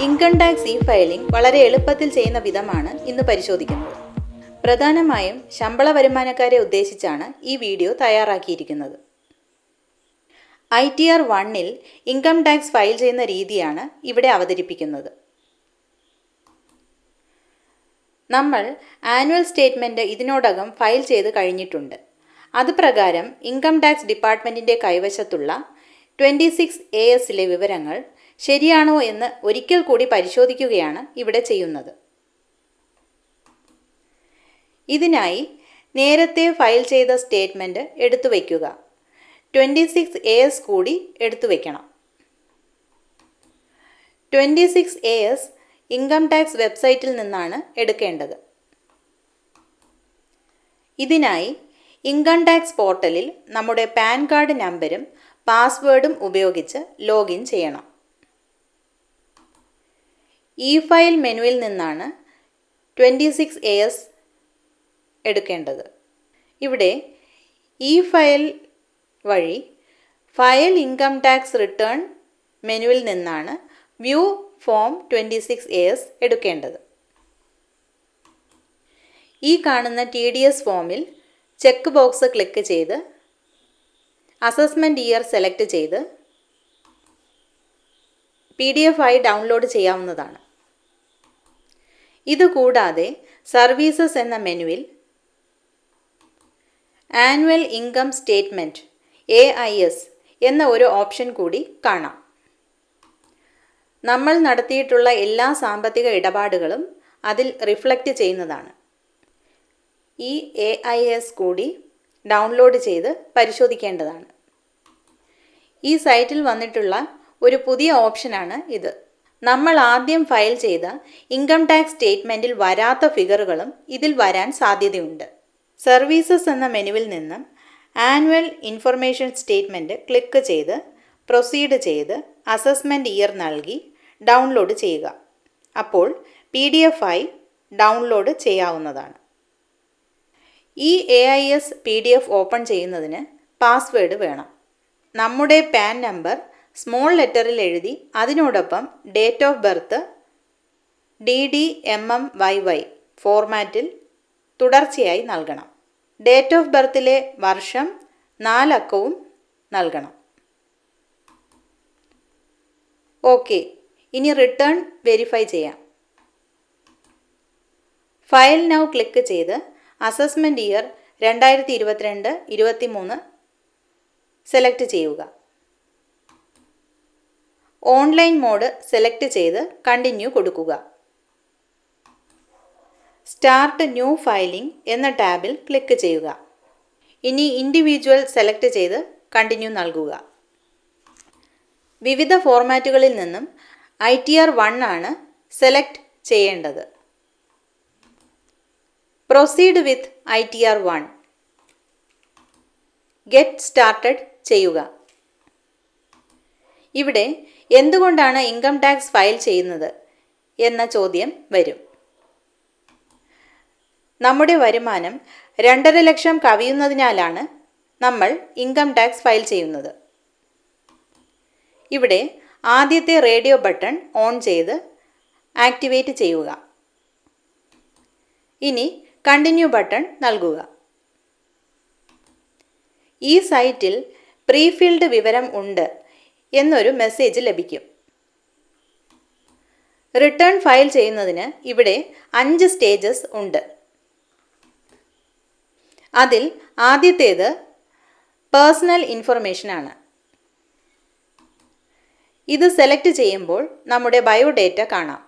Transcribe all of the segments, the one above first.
Income tax e-filing വളരെ എളുപ്പത്തിൽ ചെയ്യുന്ന വിധമാണ് ഇന്ന് പരിശോധിക്കുന്നത്. പ്രധാനമായും ശമ്പള വരുമാനക്കാരെ ഉദ്ദേശിച്ചാണ് ഈ വീഡിയോ തയ്യാറാക്കിയിരിക്കുന്നത്. ITR 1-ൽ ഇൻകം ടാക്സ് ഫയൽ ചെയ്യുന്ന രീതിയാണ് ഇവിടെ അവതരിപ്പിക്കുന്നത്. നമ്മൾ ആനുവൽ സ്റ്റേറ്റ്മെൻറ്റ് ഇതിനോടകം ഫയൽ ചെയ്ത് കഴിഞ്ഞിട്ടുണ്ട്. അതുപ്രകാരം ഇൻകം ടാക്സ് ഡിപ്പാർട്ട്മെൻറ്റിൻ്റെ കൈവശത്തുള്ള 26ASലെ വിവരങ്ങൾ ശരിയാണോ എന്ന് ഒരിക്കൽ കൂടി പരിശോധിക്കുകയാണ് ഇവിടെ ചെയ്യുന്നത്. ഇതിനായി നേരത്തെ ഫയൽ ചെയ്ത സ്റ്റേറ്റ്മെൻറ്റ് എടുത്തു വയ്ക്കുക. 26AS കൂടി എടുത്തു വയ്ക്കണം. 26AS ഇൻകം ടാക്സ് വെബ്സൈറ്റിൽ നിന്നാണ് എടുക്കേണ്ടത്. ഇതിനായി ഇൻകം ടാക്സ് പോർട്ടലിൽ നമ്മുടെ പാൻ കാർഡ് നമ്പരും പാസ്വേഡും ഉപയോഗിച്ച് ലോഗിൻ ചെയ്യണം. ഇ-ഫയൽ മെനുവിൽ നിന്നാണ് 26AS എടുക്കേണ്ടത്. ഇവിടെ ഇ-ഫയൽ വഴി ഫയൽ ഇൻകം ടാക്സ് റിട്ടേൺ മെനുവിൽ നിന്നാണ് വ്യൂ ഫോം 26AS എടുക്കേണ്ടത്. ഈ കാണുന്ന TDS ഫോമിൽ ചെക്ക് ബോക്സ് ക്ലിക്ക് ചെയ്ത് അസസ്മെൻറ്റ് ഇയർ സെലക്ട് ചെയ്ത് PDF ആയി ഡൗൺലോഡ് ചെയ്യാവുന്നതാണ്. ഇതുകൂടാതെ സർവീസസ് എന്ന മെനുവിൽ ആനുവൽ ഇൻകം സ്റ്റേറ്റ്മെൻറ്റ് AIS എന്ന ഒരു ഓപ്ഷൻ കൂടി കാണാം. നമ്മൾ നടത്തിയിട്ടുള്ള എല്ലാ സാമ്പത്തിക ഇടപാടുകളും അതിൽ റിഫ്ലക്റ്റ് ചെയ്യുന്നതാണ്. ഈ AIS കൂടി ഡൗൺലോഡ് ചെയ്ത് പരിശോധിക്കേണ്ടതാണ്. ഈ സൈറ്റിൽ വന്നിട്ടുള്ള ഒരു പുതിയ ഓപ്ഷനാണ് ഇത്. നമ്മൾ ആദ്യം ഫയൽ ചെയ്ത ഇൻകം ടാക്സ് സ്റ്റേറ്റ്മെൻറ്റിൽ വരാത്ത ഫിഗറുകളും ഇതിൽ വരാൻ സാധ്യതയുണ്ട്. സർവീസസ് എന്ന മെനുവിൽ നിന്നും ആനുവൽ ഇൻഫർമേഷൻ സ്റ്റേറ്റ്മെൻറ്റ് ക്ലിക്ക് ചെയ്ത് പ്രൊസീഡ് ചെയ്ത് അസസ്മെൻറ്റ് ഇയർ നൽകി ഡൗൺലോഡ് ചെയ്യുക. അപ്പോൾ PDF ആയി ഡൗൺലോഡ് ചെയ്യാവുന്നതാണ്. ഈ AIS PDF ഓപ്പൺ ചെയ്യുന്നതിന് പാസ്വേഡ് വേണം. നമ്മുടെ പാൻ നമ്പർ സ്മോൾ ലെറ്ററിൽ എഴുതി അതിനോടൊപ്പം ഡേറ്റ് ഓഫ് ബർത്ത് DDMMYY ഫോർമാറ്റിൽ തുടർച്ചയായി നൽകണം. ഡേറ്റ് ഓഫ് ബർത്തിലെ വർഷം 4 അക്കവും നൽകണം. ഓക്കെ, ഇനി റിട്ടേൺ വെരിഫൈ ചെയ്യാം. ഫയൽ നൗ ക്ലിക്ക് ചെയ്ത് അസസ്മെൻറ്റ് ഇയർ 2022-23 സെലക്ട് ചെയ്യുക. ഓൺലൈൻ മോഡ് സെലക്ട് ചെയ്ത് കണ്ടിന്യൂ കൊടുക്കുക. സ്റ്റാർട്ട് ന്യൂ ഫയലിംഗ് എന്ന ടാബിൽ ക്ലിക്ക് ചെയ്യുക. ഇനി ഇൻഡിവിജ്വൽ സെലക്ട് ചെയ്ത് കണ്ടിന്യൂ നൽകുക. വിവിധ ഫോർമാറ്റുകളിൽ നിന്നും ITR 1 ആണ് സെലക്ട് ചെയ്യേണ്ടത്. പ്രൊസീഡ് വിത്ത് ITR 1. ഗെറ്റ് സ്റ്റാർട്ടഡ് ചെയ്യുക. ഇവിടെ എന്തുകൊണ്ടാണ് ഇൻകം ടാക്സ് ഫയൽ ചെയ്യുന്നത് എന്ന ചോദ്യം വരും. നമ്മുടെ വരുമാനം 2.5 ലക്ഷം കവിയുന്നതിനാലാണ് നമ്മൾ ഇൻകം ടാക്സ് ഫയൽ ചെയ്യുന്നത്. ഇവിടെ ആദ്യത്തെ റേഡിയോ ബട്ടൺ ഓൺ ചെയ്ത് ആക്ടിവേറ്റ് ചെയ്യുക. ഇനി കണ്ടിന്യൂ ബട്ടൺ നൽകുക. ഈ സൈറ്റിൽ പ്രീഫിൽഡ് വിവരം ഉണ്ട് എന്നൊരു മെസ്സേജ് ലഭിക്കും. റിട്ടേൺ ഫയൽ ചെയ്യുന്നതിന് ഇവിടെ 5 സ്റ്റേജസ് ഉണ്ട്. അതിൽ ആദ്യത്തേത് പേഴ്സണൽ ഇൻഫർമേഷൻ ആണ്. ഇത് സെലക്ട് ചെയ്യുമ്പോൾ നമ്മുടെ ബയോഡേറ്റ കാണാം.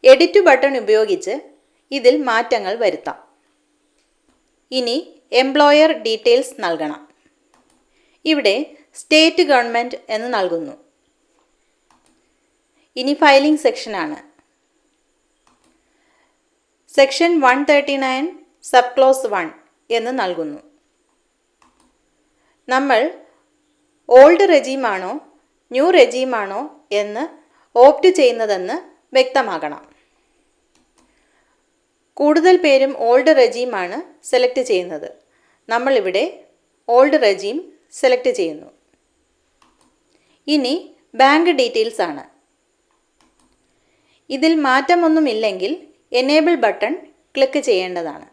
എഡിറ്റ് ബട്ടൺ ഉപയോഗിച്ച് ഇതിൽ മാറ്റങ്ങൾ വരുത്താം. ഇനി എംപ്ലോയർ ഡീറ്റെയിൽസ് നൽകണം. ഇവിടെ സ്റ്റേറ്റ് ഗവൺമെൻറ് എന്ന് നൽകുന്നു. ഇനി ഫയലിംഗ് സെക്ഷനാണ്. സെക്ഷൻ 139 സബ് ക്ലോസ് 1 എന്ന് നൽകുന്നു. നമ്മൾ ഓൾഡ് റെജീമാണോ ന്യൂ റെജീമാണോ എന്ന് ഓപ്റ്റ് ചെയ്യുന്നതെന്ന് വ്യക്തമാക്കണം. കൂടുതൽ പേരും ഓൾഡ് റെജീമാണ് സെലക്ട് ചെയ്യുന്നത്. നമ്മളിവിടെ ഓൾഡ് റെജീം സെലക്ട് ചെയ്യുന്നു. ഇനി ബാങ്ക് ഡീറ്റെയിൽസ് ആണ്. ഇതിൽ മാറ്റമൊന്നുമില്ലെങ്കിൽ എനേബിൾ ബട്ടൺ ക്ലിക്ക് ചെയ്യേണ്ടതാണ്.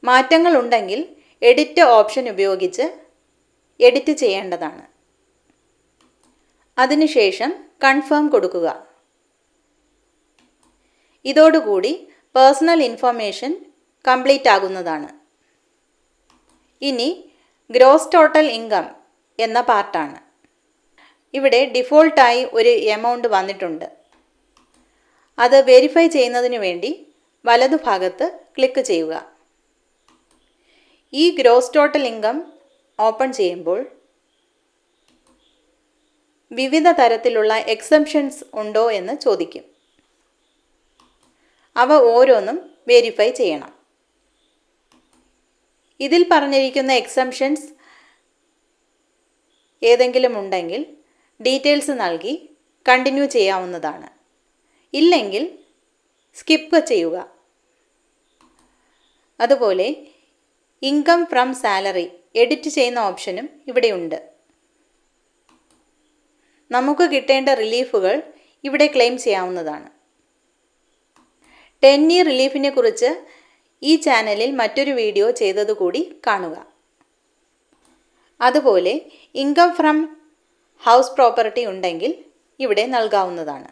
മാറ്റങ്ങൾ ഉണ്ടെങ്കിൽ എഡിറ്റ് ഓപ്ഷൻ ഉപയോഗിച്ച് എഡിറ്റ് ചെയ്യേണ്ടതാണ്. അതിനുശേഷം കൺഫേം കൊടുക്കുക. ഇതോടുകൂടി പേഴ്സണൽ ഇൻഫർമേഷൻ കംപ്ലീറ്റ് ആകുന്നതാണ്. ഇനി ഗ്രോസ് ടോട്ടൽ ഇൻകം എന്ന പാർട്ടാണ്. ഇവിടെ ഡിഫോൾട്ടായി ഒരു എമൗണ്ട് വന്നിട്ടുണ്ട്. അത് വെരിഫൈ ചെയ്യുന്നതിന് വേണ്ടി വലതുഭാഗത്ത് ക്ലിക്ക് ചെയ്യുക. ഈ ഗ്രോസ് ടോട്ടൽ ഇൻകം ഓപ്പൺ ചെയ്യുമ്പോൾ വിവിധ തരത്തിലുള്ള എക്സംഷൻസ് ഉണ്ടോ എന്ന് ചോദിക്കും. അവ ഓരോന്നും വെരിഫൈ ചെയ്യണം. ഇതിൽ പറഞ്ഞിരിക്കുന്ന എക്സംഷൻസ് ഏതെങ്കിലും ഉണ്ടെങ്കിൽ ഡീറ്റെയിൽസ് നൽകി കണ്ടിന്യൂ ചെയ്യാവുന്നതാണ്. ഇല്ലെങ്കിൽ സ്കിപ്പ് ചെയ്യുക. അതുപോലെ ഇൻകം ഫ്രം സാലറി എഡിറ്റ് ചെയ്യുന്ന ഓപ്ഷനും ഇവിടെയുണ്ട്. നമുക്ക് കിട്ടേണ്ട റിലീഫുകൾ ഇവിടെ ക്ലെയിം ചെയ്യാവുന്നതാണ്. 10 ഇയർ റിലീഫിനെ കുറിച്ച് ഈ ചാനലിൽ മറ്റൊരു വീഡിയോ ചെയ്തതുകൂടി കാണുക. അതുപോലെ ഇൻകം ഫ്രം ഹൗസ് പ്രോപ്പർട്ടി ഉണ്ടെങ്കിൽ ഇവിടെ നൽകാവുന്നതാണ്.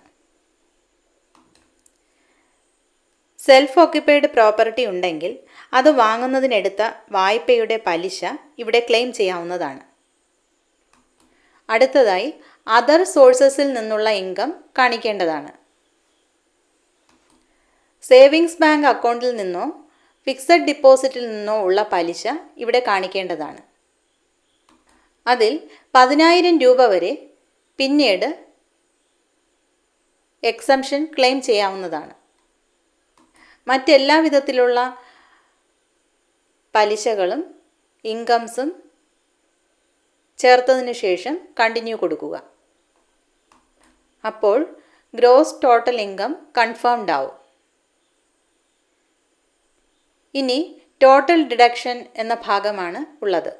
സെൽഫ് ഓക്യുപ്പൈഡ് പ്രോപ്പർട്ടി ഉണ്ടെങ്കിൽ അത് വാങ്ങുന്നതിനെടുത്ത വായ്പയുടെ പലിശ ഇവിടെ ക്ലെയിം ചെയ്യാവുന്നതാണ്. അടുത്തതായി അതർ സോഴ്സസിൽ നിന്നുള്ള ഇൻകം കാണിക്കേണ്ടതാണ്. സേവിങ്സ് ബാങ്ക് അക്കൗണ്ടിൽ നിന്നോ ഫിക്സഡ് ഡിപ്പോസിറ്റിൽ നിന്നോ ഉള്ള പലിശ ഇവിടെ കാണിക്കേണ്ടതാണ്. അതിൽ 10,000 രൂപ വരെ പിന്നീട് എക്സംഷൻ ക്ലെയിം ചെയ്യാവുന്നതാണ്. മറ്റെല്ലാ വിധത്തിലുള്ള പലിശകളും ഇൻകംസും ചേർത്തതിന് ശേഷം കണ്ടിന്യൂ കൊടുക്കുക. അപ്പോൾ ഗ്രോസ് ടോട്ടൽ ഇൻകം കൺഫേംഡ് ആവും. ഇനി ടോട്ടൽ ഡിഡക്ഷൻ എന്ന ഭാഗമാണ് ഉള്ളത്.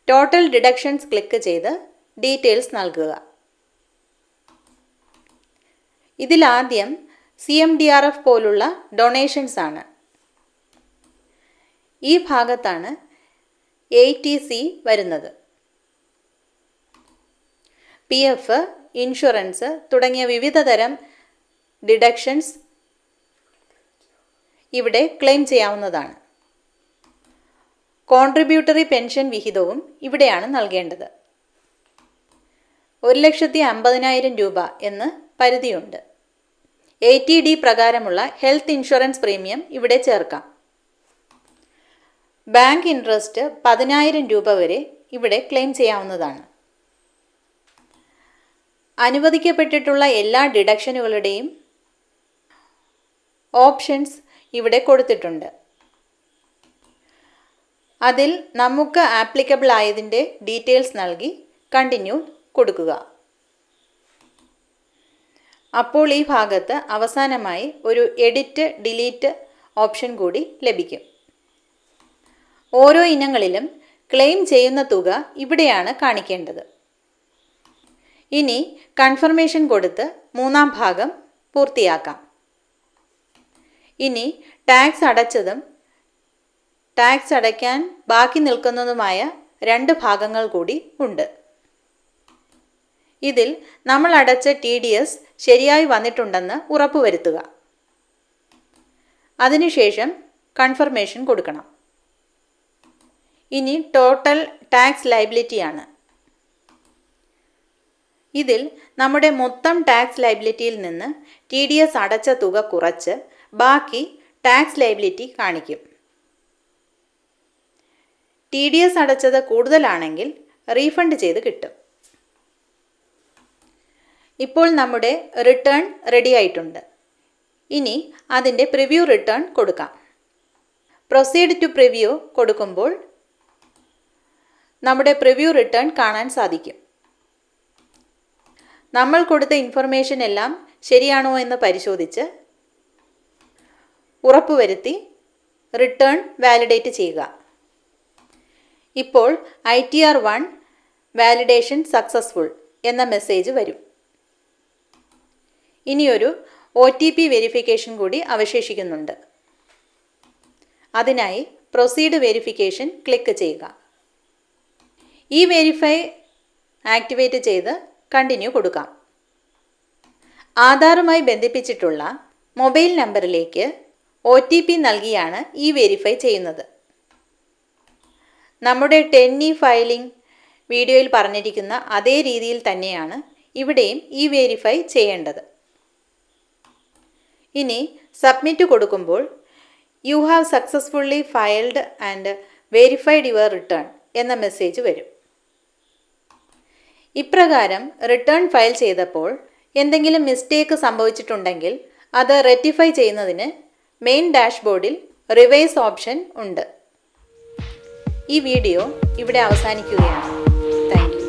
ടോട്ടൽ ഡിഡക്ഷൻസ് ക്ലിക്ക് ചെയ്ത് ഡീറ്റെയിൽസ് നൽകുക. ഇതിലാദ്യം CMDRF പോലുള്ള ഡൊണേഷൻസ് ആണ്. ഈ ഭാഗത്താണ് ATC വരുന്നത്. PF, ഇൻഷുറൻസ് തുടങ്ങിയ വിവിധ തരം ഡിഡക്ഷൻസ് ഇവിടെ ക്ലെയിം ചെയ്യാവുന്നതാണ്. കോൺട്രിബ്യൂട്ടറി പെൻഷൻ വിഹിതവും ഇവിടെയാണ് നൽകേണ്ടത്. 1,50,000 രൂപ എന്ന് പരിധിയുണ്ട്. ATD പ്രകാരമുള്ള ഹെൽത്ത് ഇൻഷുറൻസ് പ്രീമിയം ഇവിടെ ചേർക്കാം. ബാങ്ക് ഇൻട്രസ്റ്റ് 10,000 രൂപ വരെ ഇവിടെ ക്ലെയിം ചെയ്യാവുന്നതാണ്. അനുവദിക്കപ്പെട്ടിട്ടുള്ള എല്ലാ ഡിഡക്ഷനുകളുടെയും ഓപ്ഷൻസ് ഇവിടെ കൊടുത്തിട്ടുണ്ട്. അതിൽ നമുക്ക് ആപ്ലിക്കബിൾ ആയതിൻ്റെ ഡീറ്റെയിൽസ് നൽകി കണ്ടിന്യൂ കൊടുക്കുക. അപ്പോൾ ഈ ഭാഗത്ത് അവസാനമായി ഒരു എഡിറ്റ് ഡിലീറ്റ് ഓപ്ഷൻ കൂടി ലഭിക്കും. ഓരോ ഇനങ്ങളിലും ക്ലെയിം ചെയ്യുന്ന തുക ഇവിടെയാണ് കാണിക്കേണ്ടത്. ഇനി കൺഫർമേഷൻ കൊടുത്ത് മൂന്നാം ഭാഗം പൂർത്തിയാക്കാം. ഇനി ടാക്സ് അടച്ചതും ടാക്സ് അടയ്ക്കാൻ ബാക്കി നിൽക്കുന്നതുമായ 2 ഭാഗങ്ങൾ കൂടി ഉണ്ട്. ഇതിൽ നമ്മൾ അടച്ച TDS ശരിയായി വന്നിട്ടുണ്ടെന്ന് ഉറപ്പുവരുത്തുക. അതിനുശേഷം കൺഫർമേഷൻ കൊടുക്കണം. ഇനി ടോട്ടൽ ടാക്സ് ലയബിലിറ്റിയാണ്. ഇതിൽ നമ്മുടെ മൊത്തം ടാക്സ് ലയബിലിറ്റിയിൽ നിന്ന് TDS അടച്ച തുക കുറച്ച് ബാക്കി ടാക്സ് ലയബിലിറ്റി കാണിക്കും. TDS അടച്ചത് കൂടുതലാണെങ്കിൽ റീഫണ്ട് ചെയ്ത് കിട്ടും. ഇപ്പോൾ നമ്മുടെ റിട്ടേൺ റെഡി ആയിട്ടുണ്ട്. ഇനി അതിൻ്റെ പ്രിവ്യൂ റിട്ടേൺ കൊടുക്കാം. പ്രൊസീഡ് ടു പ്രിവ്യൂ കൊടുക്കുമ്പോൾ നമ്മുടെ പ്രിവ്യൂ റിട്ടേൺ കാണാൻ സാധിക്കും. നമ്മൾ കൊടുത്ത ഇൻഫർമേഷൻ എല്ലാം ശരിയാണോ എന്ന് പരിശോധിച്ച് ഉറപ്പുവരുത്തി റിട്ടേൺ വാലിഡേറ്റ് ചെയ്യുക. ഇപ്പോൾ ITR 1 വാലിഡേഷൻ സക്സസ്ഫുൾ എന്ന മെസ്സേജ് വരും. ഇനിയൊരു OTP വെരിഫിക്കേഷൻ കൂടി അവശേഷിക്കുന്നുണ്ട്. അതിനായി പ്രൊസീഡ് വെരിഫിക്കേഷൻ ക്ലിക്ക് ചെയ്യുക. ഈ വെരിഫൈ ആക്ടിവേറ്റ് ചെയ്ത് കണ്ടിന്യൂ കൊടുക്കാം. ആധാറുമായി ബന്ധിപ്പിച്ചിട്ടുള്ള മൊബൈൽ നമ്പറിലേക്ക് OTP നൽകിയാണ് ഈ വെരിഫൈ ചെയ്യുന്നത്. നമ്മുടെ 10E ഫയലിംഗ് വീഡിയോയിൽ പറഞ്ഞിരിക്കുന്ന അതേ രീതിയിൽ തന്നെയാണ് ഇവിടെയും ഈ വെരിഫൈ ചെയ്യേണ്ടത്. ഇനി സബ്മിറ്റ് കൊടുക്കുമ്പോൾ you have successfully filed and verified your return എന്ന മെസ്സേജ് വരും. ഇപ്രകാരം റിട്ടേൺ ഫയൽ ചെയ്തപ്പോൾ എന്തെങ്കിലും മിസ്റ്റേക്ക് സംഭവിച്ചിട്ടുണ്ടെങ്കിൽ അത് റെക്ടിഫൈ ചെയ്യുന്നതിന് മെയിൻ ഡാഷ്ബോർഡിൽ റിവൈസ് ഓപ്ഷൻ ഉണ്ട്. ഈ വീഡിയോ ഇവിടെ അവസാനിക്കുകയാണ്. Thank you.